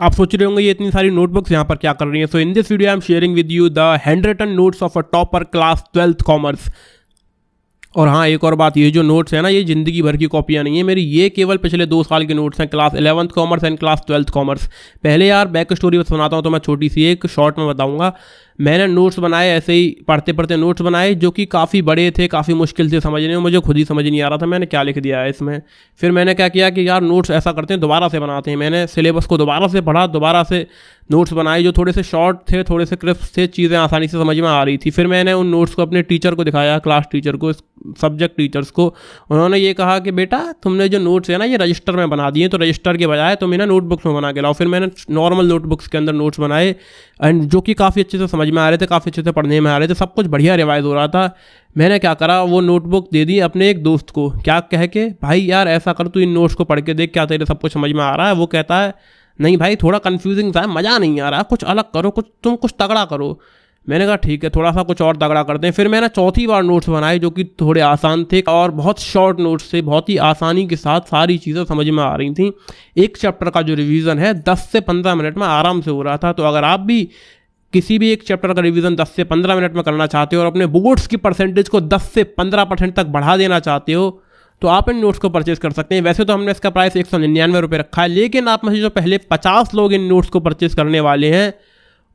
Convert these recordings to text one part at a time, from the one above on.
आप सोच रहे होंगे ये इतनी सारी नोटबुक्स यहाँ पर क्या कर रही हैं। So in this video I am sharing with you the hand written notes of a topper class 12th commerce. और हाँ, एक और बात, ये जो नोट्स है ना, ये ज़िंदगी भर की कॉपियाँ नहीं है मेरी, ये केवल पिछले 2 साल के नोट्स हैं, class 11th commerce and class 12th commerce. पहले यार बैक स्टोरी बस सुनाता हूँ, तो मैं छोटी सी एक शॉर्ट में बताऊँगा। मैंने नोट्स बनाए, ऐसे ही पढ़ते पढ़ते नोट्स बनाए जो कि काफ़ी बड़े थे, काफ़ी मुश्किल से समझने में, मुझे खुद ही समझ नहीं आ रहा था मैंने क्या लिख दिया है इसमें। फिर मैंने क्या किया कि यार नोट्स ऐसा करते हैं, दोबारा से बनाते हैं। मैंने सिलेबस को दोबारा से पढ़ा, दोबारा से नोट्स बनाए जो थोड़े से शॉर्ट थे, थोड़े से क्रिस्प थे, चीज़ें आसानी से समझ में आ रही थी। फिर मैंने उन नोट्स को अपने टीचर को दिखाया, क्लास टीचर को, सब्जेक्ट टीचर्स को। उन्होंने ये कहा कि बेटा तुमने जो नोट्स है ना ये रजिस्टर में बना दिए, तो रजिस्टर के बजाय तुम इन्हें नोटबुक्स में बना के लाओ। फिर मैंने नॉर्मल नोटबुक्स के अंदर नोट्स बनाए, एंड जो कि काफ़ी अच्छे से समझ में आ रहे थे, काफ़ी अच्छे से पढ़ने में आ रहे थे, सब कुछ बढ़िया रिवाइज हो रहा था। मैंने क्या करा, वो नोटबुक दे दी अपने एक दोस्त को, क्या कह के, भाई यार ऐसा कर, तू इन नोट्स को पढ़ के देख, क्या तेरे सब कुछ समझ में आ रहा है। वो कहता है नहीं भाई, थोड़ा कन्फ्यूजिंग था, मज़ा नहीं आ रहा, कुछ अलग करो, तुम कुछ तगड़ा करो। मैंने कहा ठीक है, थोड़ा सा कुछ और तगड़ा करते हैं। फिर मैंने चौथी बार नोट्स बनाए जो कि थोड़े आसान थे और बहुत शॉर्ट नोट्स थे, बहुत ही आसानी के साथ सारी चीज़ें समझ में आ रही थी। एक चैप्टर का जो रिवीजन है 10 से 15 मिनट में आराम से हो रहा था। तो अगर आप भी किसी भी एक चैप्टर का रिवीजन 10 से 15 मिनट में करना चाहते हो और अपने बोर्ड्स की परसेंटेज को 10 से 15% तक बढ़ा देना चाहते हो, तो आप इन नोट्स को परचेज कर सकते हैं। वैसे तो हमने इसका प्राइस 199 रुपये रखा है, लेकिन आप में से जो पहले 50 लोग इन नोट्स को परचेज करने वाले हैं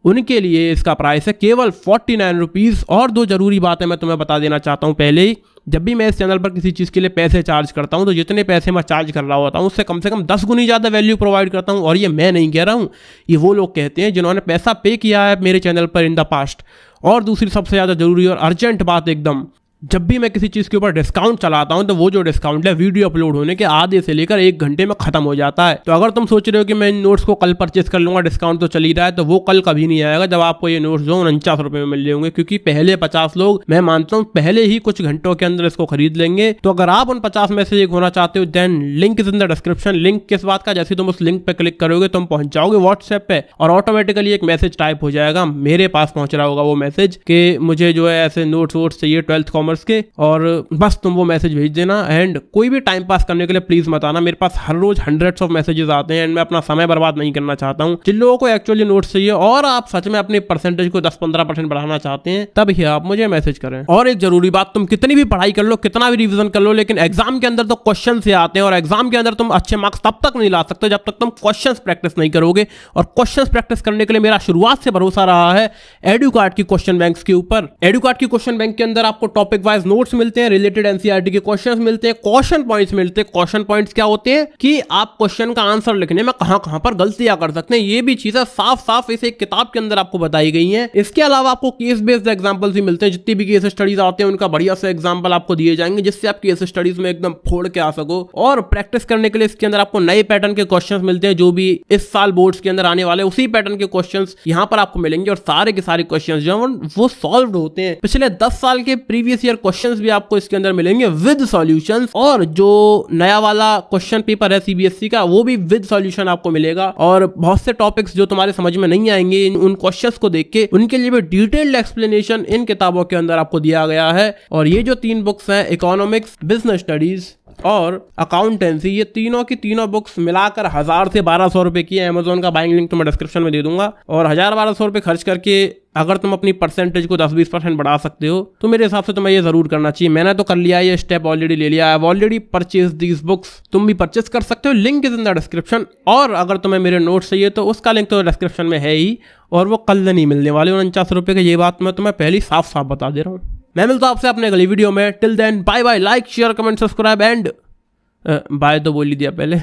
उनके लिए इसका प्राइस है केवल 49 रुपीज़। और 2 ज़रूरी बातें मैं तुम्हें बता देना चाहता हूँ पहले ही। जब भी मैं इस चैनल पर किसी चीज़ के लिए पैसे चार्ज करता हूँ, तो जितने पैसे मैं चार्ज कर रहा होता हूँ उससे कम से कम 10 गुनी ज़्यादा वैल्यू प्रोवाइड करता हूँ। और ये मैं नहीं कह रहा हूँ, ये वो लोग कहते हैं जिन्होंने पैसा पे किया है मेरे चैनल पर इन द पास्ट। और दूसरी सबसे ज़्यादा ज़रूरी और अर्जेंट बात एकदम, जब भी मैं किसी चीज़ के ऊपर डिस्काउंट चलाता हूं, तो वो जो डिस्काउंट है वीडियो अपलोड होने के आधे से लेकर 1 घंटे में खत्म हो जाता है। तो अगर तुम सोच रहे हो कि मैं इन नोट्स को कल परचेस कर लूंगा, डिस्काउंट तो चल ही रहा है, तो वो कल कभी नहीं आएगा जब आपको ये नोट्स जो 49 रुपये में मिल जाएंगे। क्योंकि पहले 50 लोग, मैं मानता हूँ, पहले ही कुछ घंटों के अंदर इसको खरीद लेंगे। तो अगर आप उन 50 में से एक होना चाहते हो, then link is in the description. Link किस बात का, जैसे तुम उस लिंक पर क्लिक करोगे तुम पहुंच जाओगे व्हाट्सएप पे, और ऑटोमेटिकली एक मैसेज टाइप हो जाएगा, मेरे पास पहुंच रहा होगा वो मैसेज कि मुझे जो है ऐसे नोट्स वोट्स चाहिए 12th कॉमर्स के, और बस तुम वो मैसेज भेज देना। एंड कोई भी टाइम पास करने के लिए प्लीज मत आना, मेरे पास हर रोज हंड्रेड्स ऑफ मैसेजेस आते हैं, एंड मैं अपना समय बर्बाद नहीं करना चाहता हूँ। जिन लोगों को एक्चुअली नोट्स चाहिए और आप सच में अपने परसेंटेज को 10-15% बढ़ाना चाहते हैं, तब ही आप मुझे मैसेज करें। और एक जरूरी बात, तुम कितनी भी पढ़ाई कर लो, कितना भी रिविजन कर लो, लेकिन एग्जाम के अंदर तो क्वेश्चन से आते हैं, और एग्जाम के अंदर तुम अच्छे मार्क्स तब तक नहीं ला सकते जब तक तुम क्वेश्चन प्रैक्टिस नहीं करोगे। और क्वेश्चन प्रैक्टिस करने के लिए मेरा शुरुआत से भरोसा रहा है एडुकार्ड की क्वेश्चन बैंक के ऊपर। एडुकार्ड की क्वेश्चन बैंक के अंदर आपको टॉपिक वाइज नोट्स मिलते हैं, रिलेटेड एनसीईआरटी के क्वेश्चंस मिलते हैं, क्वेश्चन पॉइंट्स मिलते हैं। क्वेश्चन पॉइंट्स क्या होते हैं कि आप क्वेश्चन का आंसर लिखने में कहां पर गलतियां कर सकते हैं, ये भी चीजें साफ साफ इस एक किताब के अंदर आपको बताई गई हैं। इसके अलावा आपको केस बेस्ड एग्जांपल्स भी मिलते हैं, जितनी भी केस स्टडीज आते हैं उनका बढ़िया से एग्जांपल आपको दिए जाएंगे, जिससे आप केस स्टडीज में एकदम फोड़ के आ सको। और प्रैक्टिस करने के लिए इसके अंदर आपको नए पैटर्न के क्वेश्चंस मिलते हैं, जो भी इस साल बोर्ड्स के अंदर आने वाले उसी पैटर्न के क्वेश्चंस यहां पर आपको मिलेंगे। और सारे के सारे क्वेश्चंस जो वो सॉल्व्ड होते हैं, पिछले 10 साल के प्रीवियस ईयर क्वेश्चंस भी आपको इसके अंदर मिलेंगे विद सॉल्यूशंस। और जो नया वाला क्वेश्चन पेपर है सीबीएसई का, वो भी विद सॉल्यूशन आपको मिलेगा। और बहुत से टॉपिक्स जो तुम्हारे समझ में नहीं आएंगे उन क्वेश्चंस को देख के, उनके लिए भी डिटेल्ड एक्सप्लेनेशन इन किताबों के अंदर आपको दिया गया है। और ये जो 3 बुक्स हैं, इकोनॉमिक्स, बिजनेस स्टडीज और अकाउंटेंसी, ये तीनों की तीनों बुक्स मिलाकर 1000 से 1200 रुपए की है। अमेजोन का बाइंग लिंक तो मैं डिस्क्रिप्शन में दे दूंगा। और 1000-1200 रुपए खर्च करके अगर तुम अपनी परसेंटेज को 10-20% बढ़ा सकते हो, तो मेरे हिसाब से तुम्हें ये जरूर करना चाहिए। मैंने तो कर लिया, ये स्टेप ऑलरेडी ले लिया। I have already purchase these books, तुम भी परचेज कर सकते हो, link is in the description. और अगर तुम्हें मेरे नोट्स चाहिए तो उसका लिंक तो डिस्क्रिप्शन में है ही, और वो कल नहीं मिलने वाले 49 रुपये के, ये बात मैं तुम्हें पहले साफ साफ बता दे रहा हूँ। मैं मिलता हूं आपसे अपने अगली वीडियो में। Till then bye bye, like share comment subscribe and bye तो बोल ही दिया पहले।